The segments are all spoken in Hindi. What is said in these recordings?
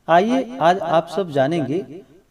आइए आज आप सब जानेंगे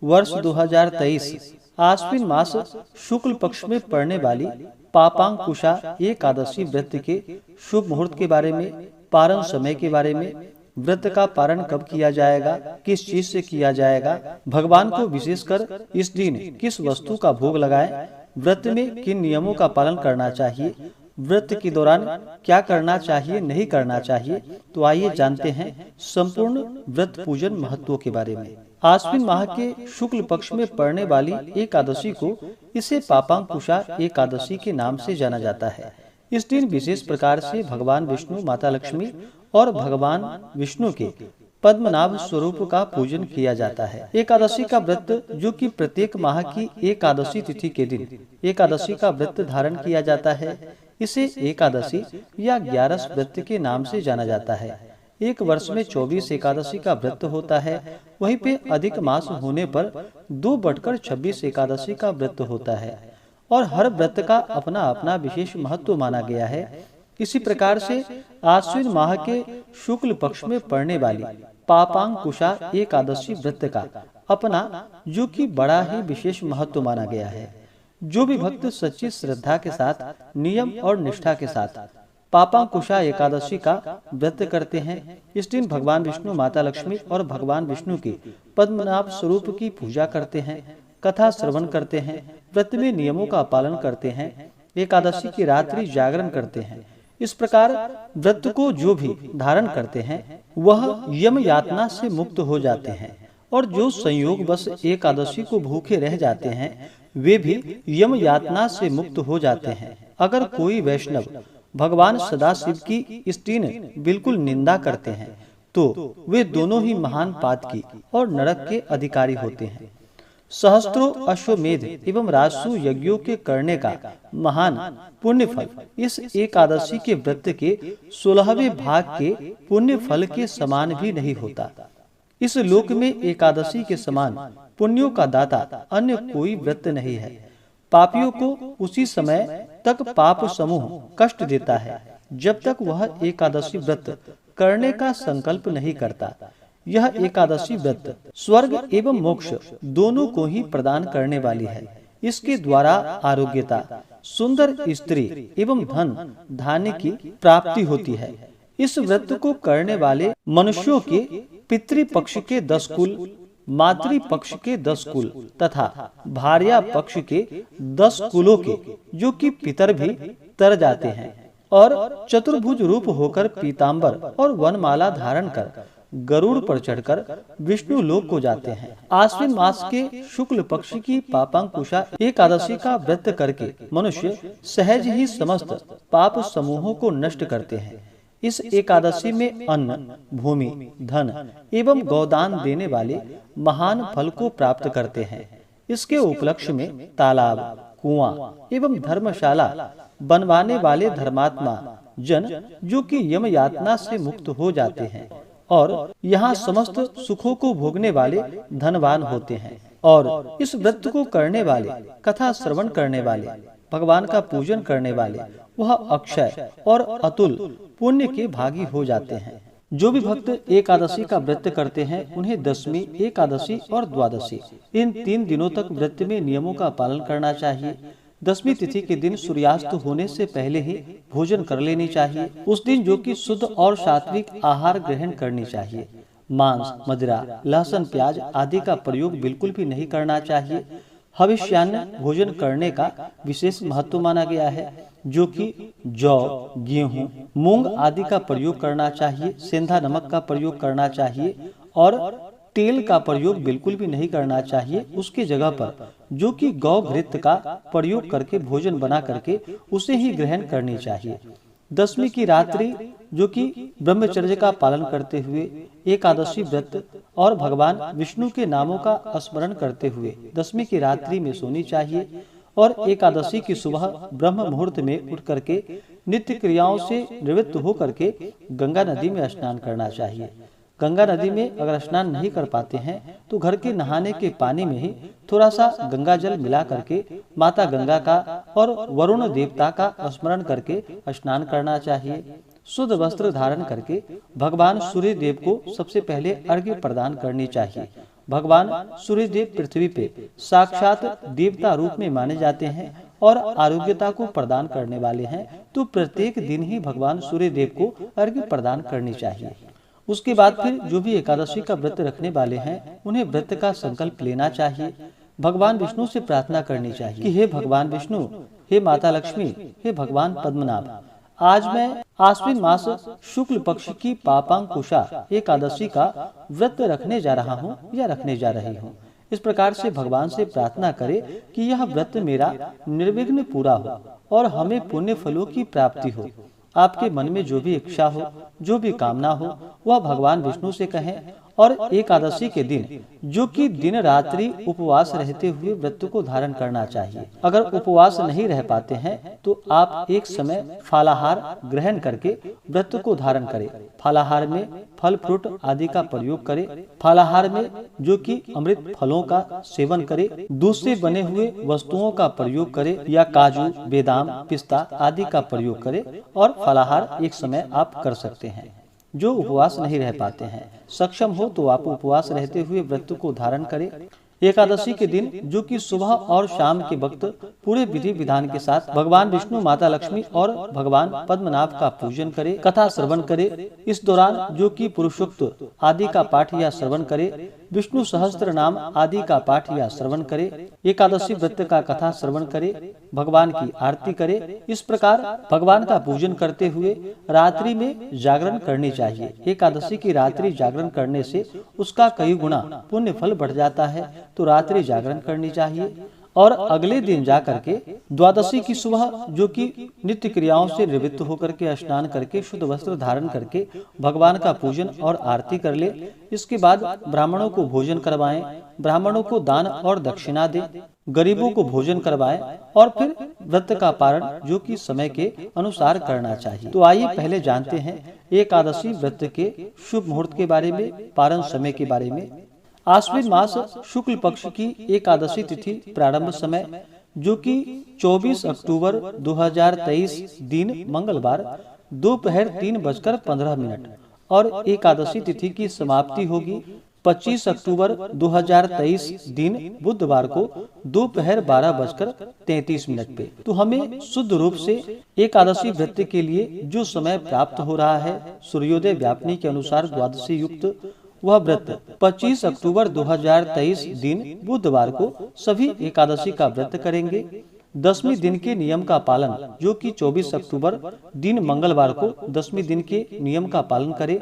वर्ष 2023 आश्विन मास शुक्ल पक्ष में पड़ने वाली पापांकुशा एकादशी व्रत के शुभ मुहूर्त के बारे में, पारण समय के बारे में, व्रत का पारण कब किया जाएगा, किस चीज से किया जाएगा, भगवान को विशेषकर इस दिन किस वस्तु का भोग लगाएं, व्रत में किन नियमों का पालन करना चाहिए, व्रत के दौरान क्या करना चाहिए नहीं करना चाहिए। तो आइए जानते हैं संपूर्ण व्रत पूजन महत्व के बारे में। आश्विन माह के शुक्ल पक्ष में पड़ने वाली एकादशी को इसे पापांकुशा एकादशी के नाम से जाना जाता है। इस दिन विशेष प्रकार से भगवान विष्णु, माता लक्ष्मी और भगवान विष्णु के पद्मनाभ स्वरूप का पूजन किया जाता है। एकादशी का व्रत, जो कि प्रत्येक माह की एकादशी तिथि के दिन एकादशी का व्रत धारण किया जाता है, इसे एकादशी या 11 व्रत के नाम से जाना जाता है। एक वर्ष में 24 एकादशी का व्रत होता है। वहीं पे अधिक मास होने पर 2/26 एकादशी का व्रत होता है और हर व्रत का अपना अपना विशेष महत्व माना गया है। इसी प्रकार से आश्विन माह के शुक्ल पक्ष में पड़ने वाली पापांकुशा एकादशी व्रत का अपना, जो कि बड़ा ही विशेष महत्व माना गया है। जो भी भक्त सच्ची श्रद्धा के साथ, नियम और निष्ठा के साथ पापांकुशा एकादशी का व्रत करते हैं, इस दिन भगवान विष्णु, माता लक्ष्मी और भगवान विष्णु के पद्मनाभ स्वरूप की पूजा करते हैं, कथा श्रवण करते हैं, व्रत में नियमों का पालन करते हैं, एकादशी की रात्रि जागरण करते हैं। इस प्रकार व्रत को जो भी धारण करते हैं वह यम यातना से मुक्त हो जाते हैं, और जो संयोग बस एकादशी को भूखे रह जाते हैं वे भी यम यातना से मुक्त हो जाते हैं। अगर कोई वैष्णव भगवान सदाशिव की इस दिन बिल्कुल निंदा करते हैं तो वे दोनों ही महान पात की और नरक के अधिकारी होते हैं। सहस्त्रों अश्वमेध एवं राजसु यज्ञों के करने का महान पुण्य फल इस एकादशी के व्रत के 16वें भाग के पुण्य फल के समान भी नहीं होता। इस लोक में एकादशी के समान पुण्यों का दाता अन्य कोई व्रत नहीं है। पापियों को उसी समय तक पाप समूह कष्ट देता है जब तक वह एकादशी व्रत करने का संकल्प नहीं करता। यह एकादशी व्रत स्वर्ग एवं मोक्ष दोनों को ही प्रदान करने वाली है। इसके द्वारा आरोग्यता, सुंदर स्त्री एवं धन धान्य की प्राप्ति होती है। इस व्रत को करने वाले मनुष्यों के पितृपक्ष के 10 कुल, मातृ पक्ष के 10 कुल तथा भार्या पक्ष के 10 कुलों के, जो कि पितर भी तर जाते हैं और चतुर्भुज रूप होकर पीतांबर और वनमाला धारण कर गरुड़ पर चढ़कर विष्णु लोक को जाते हैं। आश्विन मास के शुक्ल पक्ष की पापांकुशा एकादशी का व्रत करके मनुष्य सहज ही समस्त पाप समूहों को नष्ट करते हैं। इस एकादशी में अन्न, भूमि, धन एवं गोदान देने वाले महान फल को प्राप्त करते हैं। इसके उपलक्ष्य में तालाब, कुआं एवं धर्मशाला बनवाने वाले धर्मात्मा जन, जो कि यम यातना से मुक्त हो जाते हैं और यहाँ समस्त सुखों को भोगने वाले धनवान होते हैं। और इस व्रत को करने वाले, कथा श्रवण करने वाले, भगवान का पूजन करने वाले वह अक्षय और अतुल पुण्य के भागी हो जाते हैं। जो भी भक्त एकादशी का व्रत करते हैं उन्हें दशमी, एकादशी और द्वादशी इन 3 दिनों तक व्रत में नियमों का पालन करना चाहिए। दशमी तिथि के दिन सूर्यास्त होने से पहले ही भोजन कर लेनी चाहिए। उस दिन जो कि शुद्ध और सात्विक आहार ग्रहण करनी चाहिए। मांस, मदिरा, लहसुन, प्याज आदि का प्रयोग बिल्कुल भी नहीं करना चाहिए। हविष्यान्न भोजन करने का विशेष महत्व माना गया है, जो कि जौ, गेहूं, मूंग आदि का प्रयोग करना चाहिए। सेंधा नमक का प्रयोग करना चाहिए और तेल का प्रयोग बिल्कुल भी नहीं करना चाहिए। उसके जगह पर जो कि गौ घृत का प्रयोग करके भोजन बना करके उसे ही ग्रहण करनी चाहिए। दशमी की रात्रि जो कि ब्रह्मचर्य का पालन करते हुए एकादशी व्रत और भगवान विष्णु के नामों का स्मरण करते हुए दशमी की रात्रि में सोनी चाहिए और एकादशी की सुबह ब्रह्म मुहूर्त में उठ करके नित्य क्रियाओं से निवृत्त होकर के गंगा नदी में स्नान करना चाहिए। गंगा नदी में अगर स्नान नहीं कर पाते हैं तो घर के नहाने के पानी में ही थोड़ा सा गंगा जल मिला करके माता गंगा का और वरुण देवता का स्मरण करके स्नान करना चाहिए। शुद्ध वस्त्र धारण करके भगवान सूर्य देव को सबसे पहले अर्घ्य प्रदान करनी चाहिए। भगवान सूर्य देव पृथ्वी पे साक्षात देवता रूप में माने जाते हैं और आरोग्यता को प्रदान करने वाले हैं, तो प्रत्येक दिन ही भगवान सूर्य देव को अर्घ्य प्रदान करनी चाहिए। उसके बाद फिर जो भी एकादशी का व्रत रखने वाले हैं उन्हें व्रत का संकल्प लेना चाहिए। भगवान विष्णु से प्रार्थना करनी चाहिए कि हे भगवान विष्णु, हे माता लक्ष्मी, हे भगवान पद्मनाभ, आज मैं आश्विन मास शुक्ल पक्ष की पापांकुशा एकादशी का व्रत रखने जा रहा हूँ या रखने जा रही हूँ। इस प्रकार से भगवान से प्रार्थना करे कि यह व्रत मेरा निर्विघ्न पूरा हो और हमें पुण्य फलों की प्राप्ति हो। आपके मन में जो भी इच्छा हो, जो भी कामना हो, वह भगवान विष्णु से कहें। और एकादशी के दिन जो कि दिन रात्रि उपवास रहते हुए व्रत को धारण करना चाहिए। अगर उपवास नहीं रह पाते हैं तो आप एक समय फलाहार ग्रहण करके व्रत को धारण करें। फलाहार में फल फ्रूट आदि का प्रयोग करें। फलाहार में जो कि अमृत फलों का सेवन करें। दूध से बने हुए वस्तुओं का प्रयोग करें या काजू, बादाम, पिस्ता आदि का प्रयोग करें। और फलाहार एक समय आप कर सकते हैं। जो उपवास नहीं रह पाते हैं, सक्षम हो तो आप उपवास रहते हुए व्रत को धारण करें। एकादशी के दिन जो कि सुबह और शाम के वक्त पूरे विधि विधान के साथ भगवान विष्णु, माता लक्ष्मी और भगवान पद्मनाभ का पूजन करे, कथा श्रवण करे। इस दौरान जो कि पुरुषोक्त आदि का पाठ या श्रवण करे, विष्णु सहस्त्र नाम आदि का पाठ या श्रवण करे, एकादशी व्रत का कथा श्रवण करे, भगवान की आरती करे। इस प्रकार भगवान का पूजन करते हुए रात्रि में जागरण करनी चाहिए। एकादशी की रात्रि जागरण करने से उसका कई गुना पुण्य फल बढ़ जाता है, तो रात्रि जागरण करनी चाहिए। और अगले दिन जा करके द्वादशी की सुबह जो कि नित्य क्रियाओं से निवृत्त होकर के स्नान करके शुद्ध वस्त्र धारण करके भगवान का पूजन और आरती कर ले। इसके बाद ब्राह्मणों को भोजन करवाएं, ब्राह्मणों को दान और दक्षिणा दें, गरीबों को भोजन करवाएं और फिर व्रत का पारण जो कि समय के अनुसार करना चाहिए। तो आइए पहले जानते हैं एकादशी व्रत के शुभ मुहूर्त के बारे में, पारण समय के बारे में। आश्विन मास शुक्ल पक्ष की एकादशी तिथि प्रारंभ समय जो कि 24 अक्टूबर 2023 दिन मंगलवार दोपहर 3:15 और एकादशी तिथि की समाप्ति होगी 25 अक्टूबर 2023 दिन बुधवार को दोपहर 12:33 पे। तो हमें शुद्ध रूप से एकादशी व्रत के लिए जो समय प्राप्त हो रहा है सूर्योदय व्यापनी के अनुसार द्वादशी युक्त, वह व्रत 25 अक्टूबर 2023 दिन बुधवार को सभी एकादशी का व्रत करेंगे। 10वें दिन के नियम का पालन जो कि 24 अक्टूबर दिन मंगलवार को 10वें दिन के नियम का पालन करें।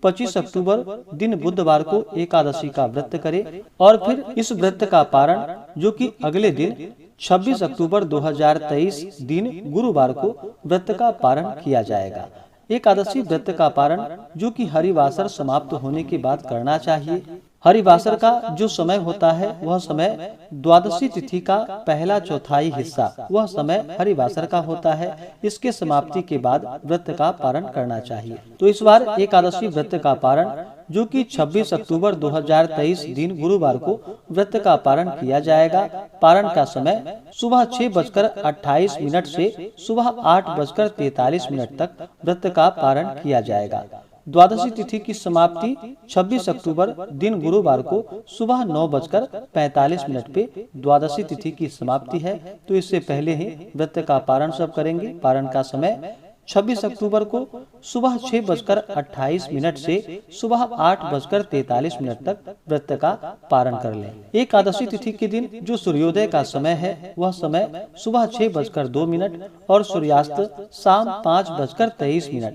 25 अक्टूबर दिन बुधवार को एकादशी का व्रत करें और फिर इस व्रत का पारण जो कि अगले दिन 26 अक्टूबर 2023 दिन गुरुवार को व्रत का पारण किया जाएगा। एकादशी व्रत का पारण जो कि हरिवासर समाप्त होने के बाद करना चाहिए। हरिवासर का जो समय होता है वह समय द्वादशी तिथि का पहला चौथाई हिस्सा, वह समय हरिवासर का होता है। इसके समाप्ति के बाद व्रत का पारण करना चाहिए। तो इस बार एकादशी व्रत का पारण जो कि 26 अक्टूबर 2023 दिन गुरुवार को व्रत का पारण किया जाएगा। पारण का समय सुबह 6:28 से सुबह 8:43 तक व्रत का पारण किया जाएगा। द्वादशी तिथि की समाप्ति 26 अक्टूबर दिन गुरुवार को सुबह 9:45 पे द्वादशी तिथि की समाप्ति है। तो इससे पहले ही व्रत का पारण सब करेंगे। पारण का समय 26 अक्टूबर को सुबह 6:28 से सुबह 8:43 तक व्रत का पारण कर लें। एकादशी तिथि के दिन जो सूर्योदय का समय है वह समय सुबह 6:02 और सूर्यास्त शाम 5:23।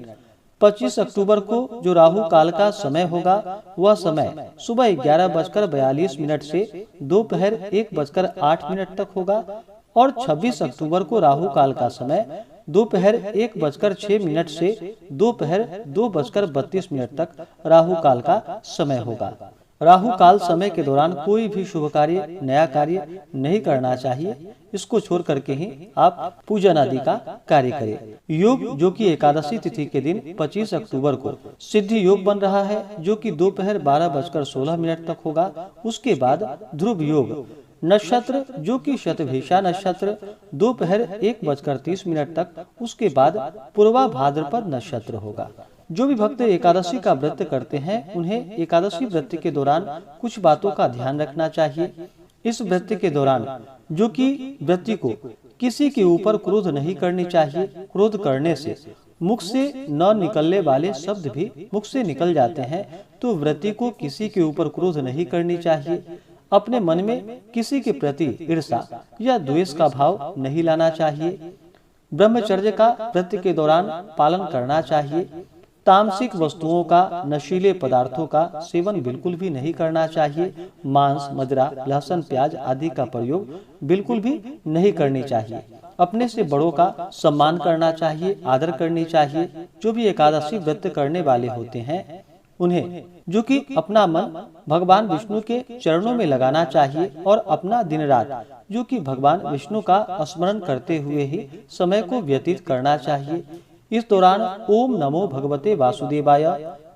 25 अक्टूबर को जो राहु काल का समय होगा वह समय सुबह 11:42 से दोपहर 1:08 तक होगा और 26 अक्टूबर को राहु काल का समय दोपहर 1:06 से दोपहर 2:32 तक राहु काल का समय होगा। राहु काल समय के दौरान कोई भी शुभ कार्य, नया कार्य नहीं करना चाहिए। इसको छोड़ करके ही आप पूजन आदि का कार्य करें। योग जो कि एकादशी तिथि के दिन 25 अक्टूबर को सिद्धि योग बन रहा है जो कि दोपहर 12:16 तक होगा। उसके बाद ध्रुव योग नक्षत्र जो कि शतभिषा नक्षत्र दोपहर 1:30 तक, उसके बाद पूर्वा भाद्रपद नक्षत्र होगा। जो भी भक्त एकादशी का व्रत करते हैं उन्हें एकादशी व्रत के दौरान कुछ बातों का ध्यान रखना चाहिए। इस व्रत के दौरान जो कि व्रती को किसी के ऊपर क्रोध नहीं करनी चाहिए। क्रोध करने से मुख से न निकलने वाले शब्द भी मुख से निकल जाते हैं, तो व्रती को किसी के ऊपर क्रोध नहीं करनी चाहिए। अपने मन में किसी के प्रति ईर्ष्या या द्वेष का भाव नहीं लाना चाहिए। ब्रह्मचर्य का व्रत के दौरान पालन करना चाहिए। तामसिक वस्तुओं का, नशीले पदार्थों का सेवन बिल्कुल भी नहीं करना चाहिए। मांस, मदिरा, लहसुन, प्याज आदि का प्रयोग बिल्कुल भी नहीं करनी चाहिए। अपने से बड़ों का सम्मान करना चाहिए, आदर करनी चाहिए। जो भी एकादशी व्रत करने वाले होते हैं उन्हें जो कि अपना मन भगवान विष्णु के चरणों में लगाना चाहिए और अपना दिन रात जो कि भगवान विष्णु का स्मरण करते हुए ही समय को व्यतीत करना चाहिए। इस दौरान ओम नमो भगवते वासुदेवाय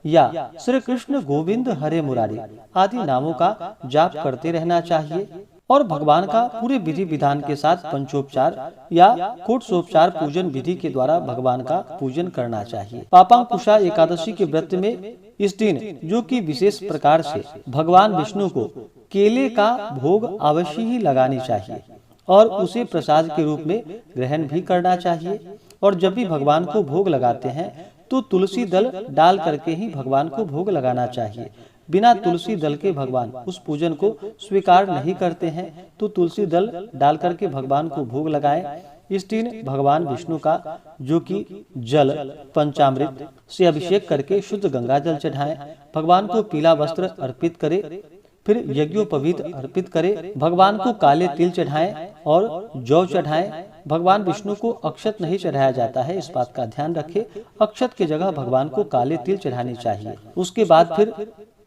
या श्री कृष्ण गोविंद हरे मुरारी आदि नामों का जाप करते रहना चाहिए और भगवान का पूरे विधि विधान के साथ पंचोपचार या कोटोपचार पूजन विधि के द्वारा भगवान का पूजन करना चाहिए। पापांकुशा एकादशी के व्रत में इस दिन जो कि विशेष प्रकार से भगवान विष्णु को केले का भोग अवश्य ही लगानी चाहिए और उसे प्रसाद के रूप में ग्रहण भी करना चाहिए। और जब भी भगवान को भोग लगाते हैं तो तुलसी दल डाल करके ही भगवान को भोग लगाना चाहिए। बिना तुलसी दल के भगवान उस पूजन को स्वीकार नहीं करते हैं, तो तुलसी दल डाल करके भगवान को भोग लगाएं। इस दिन भगवान विष्णु का जो कि जल पंचामृत से अभिषेक करके शुद्ध गंगा जल चढ़ाएं। भगवान को पीला वस्त्र अर्पित करें, फिर यज्ञोपवीत अर्पित करें। भगवान को काले तिल चढ़ाएं और जौ चढ़ाएं। भगवान विष्णु को अक्षत नहीं चढ़ाया जाता है, इस बात का ध्यान रखें। अक्षत की जगह भगवान को काले तिल चढ़ानी चाहिए। उसके बाद फिर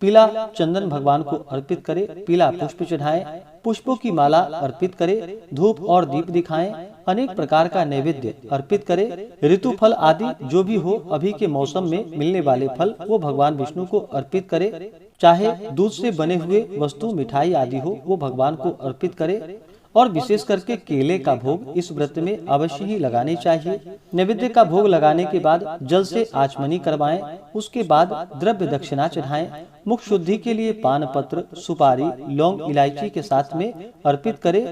पीला चंदन भगवान को अर्पित करें, पीला पुष्प चढ़ाएं, पुष्पों की माला अर्पित करें, धूप और दीप दिखाएं, अनेक प्रकार का नैवेद्य अर्पित करें। ऋतु फल आदि जो भी हो, अभी के मौसम में मिलने वाले फल वो भगवान विष्णु को अर्पित करें। चाहे दूध से बने हुए वस्तु, मिठाई आदि हो, वो भगवान को अर्पित करें। और विशेष करके केले का भोग इस व्रत में अवश्य ही लगानी चाहिए। नैवेद्य का भोग लगाने के बाद जल से आचमनी करवाएं। उसके बाद द्रव्य दक्षिणा चढ़ाएं। मुख शुद्धि के लिए पान पत्र, सुपारी, लौंग, इलायची के साथ में अर्पित करें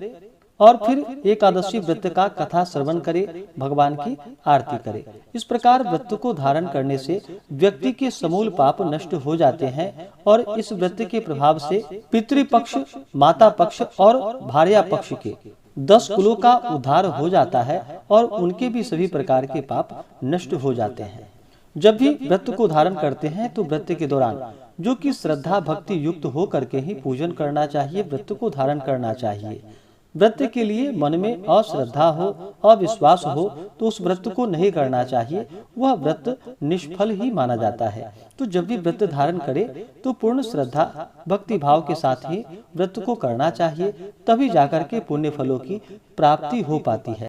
और फिर एकादशी व्रत का कथा श्रवण करे, भगवान की आरती करे। इस प्रकार व्रत को धारण करने से व्यक्ति के समूल पाप नष्ट हो जाते हैं और इस व्रत के प्रभाव से पितृपक्ष, माता पक्ष और भार्या पक्ष के 10 कुलों का उद्धार हो जाता है और उनके भी सभी प्रकार के पाप नष्ट हो जाते हैं। जब भी व्रत को धारण करते हैं तो व्रत के दौरान जो कि श्रद्धा भक्ति युक्त हो करके ही पूजन करना चाहिए, व्रत को धारण करना चाहिए। व्रत के लिए मन में अश्रद्धा हो, अविश्वास हो तो उस व्रत को नहीं करना चाहिए, वह व्रत निष्फल ही माना जाता है। तो जब भी व्रत धारण करे तो पूर्ण श्रद्धा भक्ति भाव के साथ ही व्रत को करना चाहिए, तभी जाकर के पुण्य फलों की प्राप्ति हो पाती है।